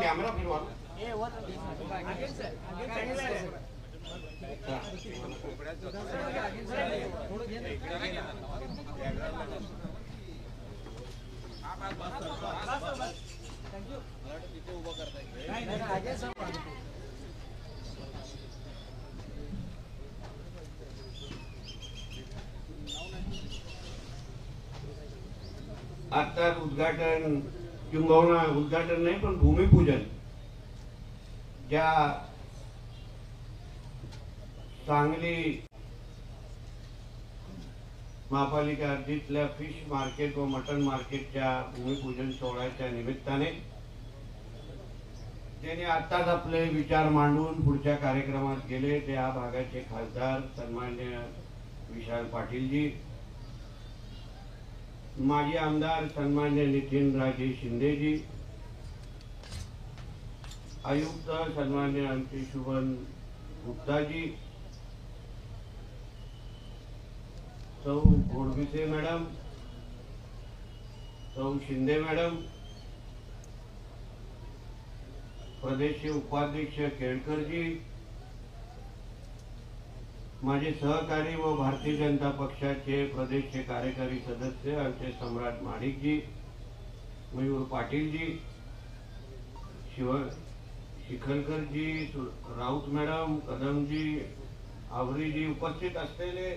Camera फिरवा. आता उद्घाटन किंबहुना उद्घाटन नाही पण भूमिपूजन ज्या सांगली महापालिका हद्दीतल्या फिश मार्केट व मटन मार्केटच्या भूमिपूजन सोहळ्याच्या निमित्ताने त्यांनी आताच आपले विचार मांडून पुढच्या कार्यक्रमात गेले ते या भागाचे खासदार सन्माननीय विशाल पाटीलजी, माजी आमदार सन्माननीय नितीनराजे शिंदेजी, आयुक्त सन्माननीय अंशुमन गुप्ताजी, सौ गोडबिसे मॅडम, सौ शिंदे मॅडम, प्रदेश उपाध्यक्ष केळकरजी, माझे सहकारी व भारतीय जनता पक्षाचे प्रदेशचे कार्यकारी सदस्य आमचे सम्राट माणिकजी, मयूर पाटीलजी, शिखलकरजी, राऊत मॅडम, कदमजी, आवरीजी, उपस्थित असलेले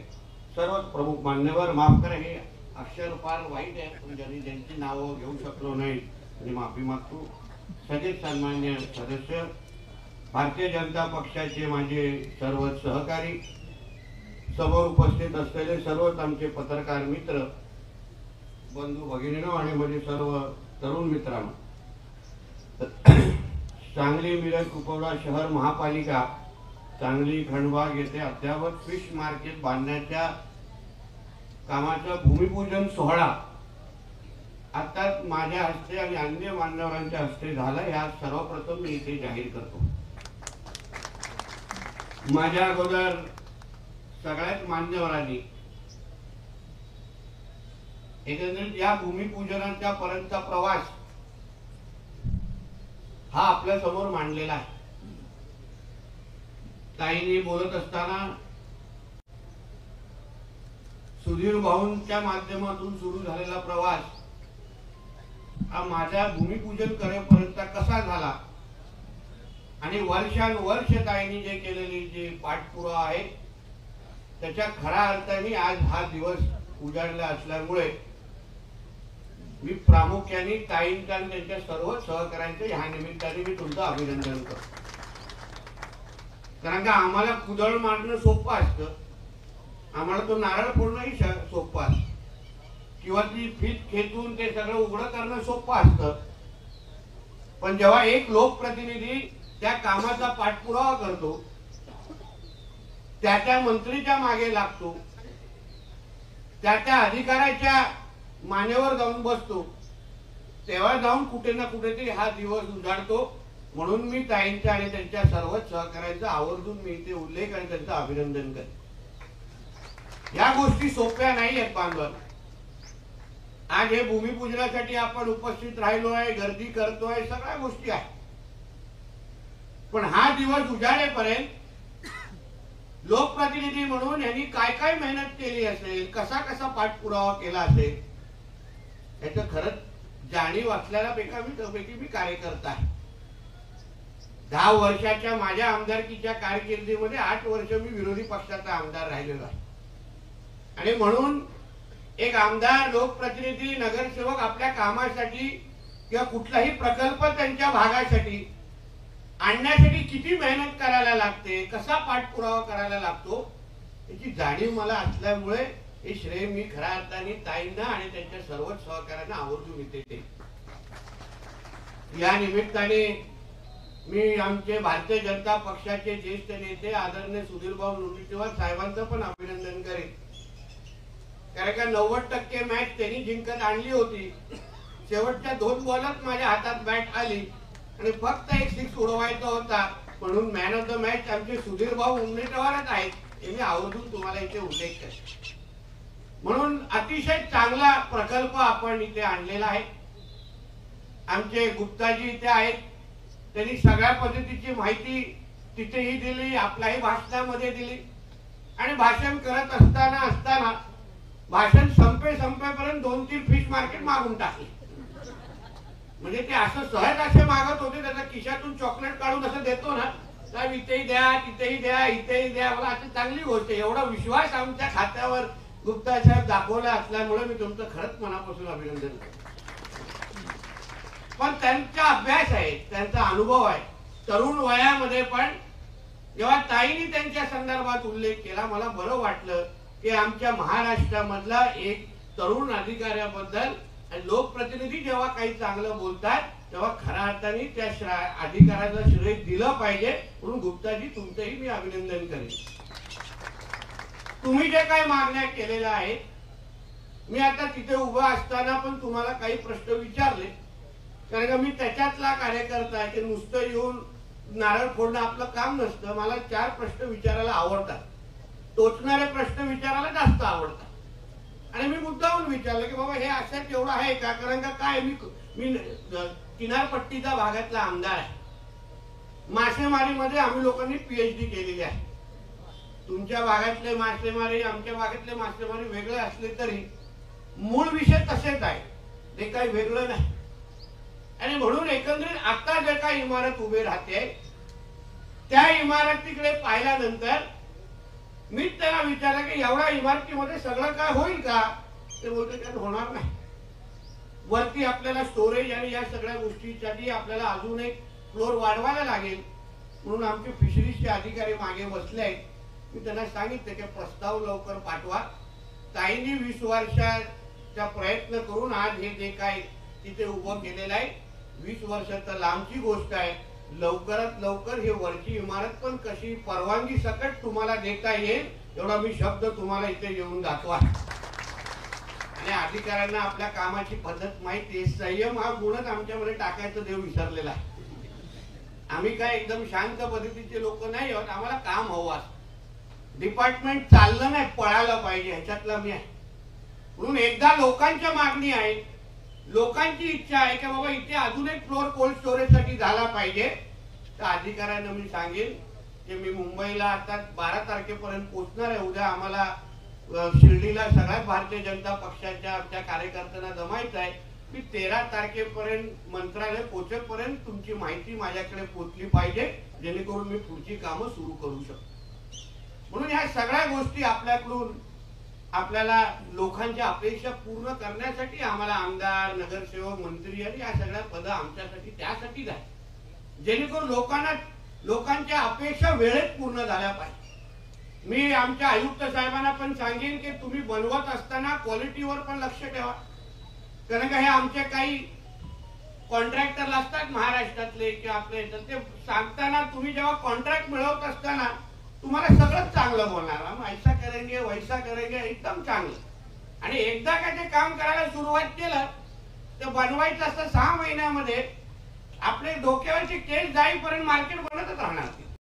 सर्व प्रमुख मान्यवर, माफ करा हे अक्षर फार वाईट आहे पण ज्यांची नावं घेऊ शकलो नाही आणि माफी मागतो. सगळे सन्मान्य सदस्य, भारतीय जनता पक्षाचे माझे सर्व सहकारी, समोर उपस्थित असलेले सर्वच आमचे पत्रकार मित्र, बंधू भगिनींनो आणि माझे सर्व तरुण मित्रांनो, सांगली मिरज कुपवाडा शहर महापालिका सांगली खंडबाग येथे अद्यावत फिश मार्केट बांधण्याच्या कामाचा भूमिपूजन सोहळा आता माझ्या हस्ते आणि अन्य मान्यवरांच्या हस्ते झाला. या सर्वप्रथम मी इथे जाहीर करतो. माझ्या अगोदर सगळ्याच मान्यवरांनी एकंदरीत या भूमिपूजनाच्या पर्यंतचा प्रवास हा आपल्या समोर मांडलेला आहे. ताईंनी बोलत असताना सुधीर भाऊंच्या माध्यमातून सुरू झालेला प्रवास हा माझ्या भूमिपूजन करेपर्यंत कसा झाला आणि वर्षानुवर्ष ताईंनी जे केलेली जे पाठपुरावा आहे त्याच्या खऱ्या अर्थाने आज हा दिवस उजाडला असल्यामुळे मी प्रामुख्याने ताईंचा आणि त्यांच्या सर्व सहकाऱ्यांचे ह्या निमित्ताने मी तुमचं अभिनंदन करतो. कारण का आम्हाला कुदळ मारणं सोपं असतं, आम्हाला तो नारळ फोडणंही सोपं असतं किंवा ती फीत खेचून ते सगळं उघडं करणं सोपं असतं. पण जेव्हा एक लोकप्रतिनिधी त्या कामाचा पाठपुरावा करतो, त्या मंत्रीच्या मागे लागतो, त्या अधिकाऱ्याच्या मानेवर जाऊन बसतो, तेव्हा जाऊन कुठे ना कुठेतरी हा दिवस उजाडतो. म्हणून मी ताईंच्या आणि त्यांच्या सर्व सहकार्यांचा आवर्जून मी इथे उल्लेख आणि त्यांचं अभिनंदन करतो. या गोष्टी सोप्या नाही आहेत बांधव. आज हे भूमिपूजनासाठी आपण उपस्थित राहिलो आहे, गर्दी करतोय, सगळ्या गोष्टी आहेत. पण हा दिवस उजाडेपर्यंत लोकप्रतिनिधी म्हणून यांनी काय काय मेहनत केली असेल, कसा कसा पाठपुरावा केला असेल, याचं खरंच जाणीव असलेल्या पैकी मी कार्यकर्ता आहे. 10 वर्षाच्या माझ्या आमदारकीच्या कारकिर्दीमध्ये 8 वर्ष मी विरोधी पक्षाचा आमदार राहिलेलो आहे. आणि म्हणून एक आमदार, लोकप्रतिनिधी, नगरसेवक आपल्या कामासाठी किंवा कुठलाही प्रकल्प त्यांच्या भागासाठी आणण्यासाठी किती मेहनत करायला लागते, कसा पाठपुरावा करायला लागतो याची जाणीव मला असल्यामुळे हे श्रेय मी खऱ्या अर्थाने ताईंना आणि त्यांच्या सर्व सहकाऱ्यांना आवर्जून देते. या निमित्ताने मी आमचे भारतीय जनता पक्षाचे ज्येष्ठ नेते आदरणीय सुधीरभाऊ मुनगंटीवार साहेबांचं पण अभिनंदन करेन. कारण का 90% मॅच त्यांनी जिंकत आणली होती. शेवटच्या 2 बॉलच माझ्या हातात बॅट आली आणि फक्त एक 6 उडवायचा होता. म्हणून मॅन ऑफ द मॅच आमचे सुधीरभाऊ मुनगंटीवारच आहेत, हे मी आवर्जून तुम्हाला इथे उल्लेख करतो. म्हणून अतिशय चांगला प्रकल्प आपण इथे आणलेला आहे. आमचे गुप्ताजी इथे आहेत, त्यांनी सगळ्या पद्धतीची माहिती तिथेही दिली, आपल्याही भाषणामध्ये दिली. आणि भाषण करत असताना भाषण संपेपर्यंत 2-3 फिश मार्केट मागून टाकले. म्हणजे ते असं सहज असे मागत होते, त्याच्या खिशातून चॉकलेट काढून असं देतो ना, साहेब इथेही द्या, तिथेही द्या, इथेही द्या. मला असं चांगली गोष्ट आहे. एवढा विश्वास आमच्या खात्यावर गुप्ता साहेब दाखवला असल्यामुळे मी तुमचं खरंच मनापासून अभिनंदन करतो. पण त्यांचा अभ्यास आहे, त्यांचा अनुभव आहे. तरुण वयामध्ये पण जेव्हा ताईंनी त्यांच्या संदर्भात उल्लेख केला, मला बरं वाटलं की आमच्या महाराष्ट्रामधला एक तरुण अधिकाऱ्याबद्दल लोकप्रतिनिधी जेव्हा काही चांगलं बोलतात तेव्हा खऱ्या अर्थाने त्या अधिकाऱ्याला श्रेय दिलं पाहिजे. म्हणून गुप्ताजी तुमचंही मी अभिनंदन करेन. तुम्ही जे काही मागण्या केलेल्या आहेत, मी आता तिथे उभा असताना पण तुम्हाला काही प्रश्न विचारले, कारण का मी त्याच्यातला कार्यकर्ता आहे की नुसतं येऊन नारळ फोडणं आपलं काम नसतं. मला 4 प्रश्न विचारायला आवडतात, टोचणारे प्रश्न विचारायला जास्त आवडतात. आणि मी मुद्दाहून विचारलं की बाबा हे असं एवढं आहे का, कारण का काय मी किनारपट्टीचा भागातला आमदार आहे. मासेमारीमध्ये आम्ही लोकांनी PhD केलेली आहे. तुमच्या भागातले मासेमारी आमच्या भागातले मासेमारी वेगळे असले तरी मूळ विषय तसेच आहे, ते काही वेगळं नाही. आणि म्हणून एकंदरीत आता जे काही इमारत उभी राहते त्या इमारतीकडे पाहिल्यानंतर मी त्यांना विचारलं की एवढ्या इमारतीमध्ये सगळं काय होईल का. ते बोलते त्यात होणार नाही. वरती आपल्याला स्टोरेज आणि या सगळ्या गोष्टीसाठी आपल्याला अजून एक फ्लोर वाढवायला लागेल. म्हणून आमचे फिशरीजचे अधिकारी मागे बसले आहेत. मी त्यांना सांगितलं की प्रस्ताव लवकर पाठवा. ताईंनी 20 वर्षाचा प्रयत्न करून आज हे जे काय तिथे उभं केलेलं आहे, 20 वर्ष तर लांबची गोष्ट आहे. लवकरात लवकर हे वरची इमारत पण कशी परवानगी सकट तुम्हाला देता येईल एवढा मी शब्द तुम्हाला इथे येऊन दाखवा. आणि अधिकाऱ्यांना आपल्या कामाची पद्धत माहिती आहे. संयम हा गुणच आमच्यामध्ये टाकायचं देव विसरलेला आहे. आम्ही काय एकदम शांत पद्धतीचे लोक नाही आहोत. आम्हाला काम हवं असतं. डिपार्टमेंट चाललं नाही, पळायला पाहिजे ह्याच्यातला मी आहे. म्हणून एकदा लोकांच्या मागणी आहे, लोकांची इच्छा आहे की बाबा इथे अजून एक फ्लोर कोल्ड स्टोरेज साठी झाला पाहिजे. तर अधिकाऱ्यांना मी सांगेन की मी मुंबईला आता 12 तारखेपर्यंत पोहोचणार आहे. उद्या आम्हाला शिर्डीला सगळ्या भारतीय जनता पक्षाच्या आमच्या कार्यकर्त्यांना जमायचं आहे. मी 13 तारखेपर्यंत मंत्रालय पोहोचेपर्यंत तुमची माहिती माझ्याकडे पोहोचली पाहिजे, जेणेकरून मी पुढची कामं सुरू करू शकतो. म्हणून ह्या सगळ्या गोष्टी आपल्याकडून आपल्याला लोकांच्या अपेक्षा पूर्ण करण्यासाठी आम्हाला आमदार, नगरसेवक, मंत्री आणि या सगळ्या पद आमच्यासाठी त्यासाठीच आहे, जेणेकरून लोकांच्या अपेक्षा वेळेत पूर्ण झाल्या पाहिजे. मी आमच्या आयुक्त साहेबांना पण सांगेन की तुम्ही बनवत असताना क्वालिटीवर पण लक्ष ठेवा. कारण का हे आमचे काही कॉन्ट्रॅक्टर असतात महाराष्ट्रातले किंवा आपले, ते सांगताना तुम्ही जेव्हा कॉन्ट्रॅक्ट मिळवत असताना तुम्हाला सगळंच चांगलं बोलणार, हम ऐसा करेंगे वैसा करेंगे, एकदम चांगलं. आणि एकदा का ते काम करायला सुरुवात केलं तर बनवायचं असतं 6 महिन्यामध्ये आपले डोक्यावरची केस जाईपर्यंत मार्केट बनतच राहणार.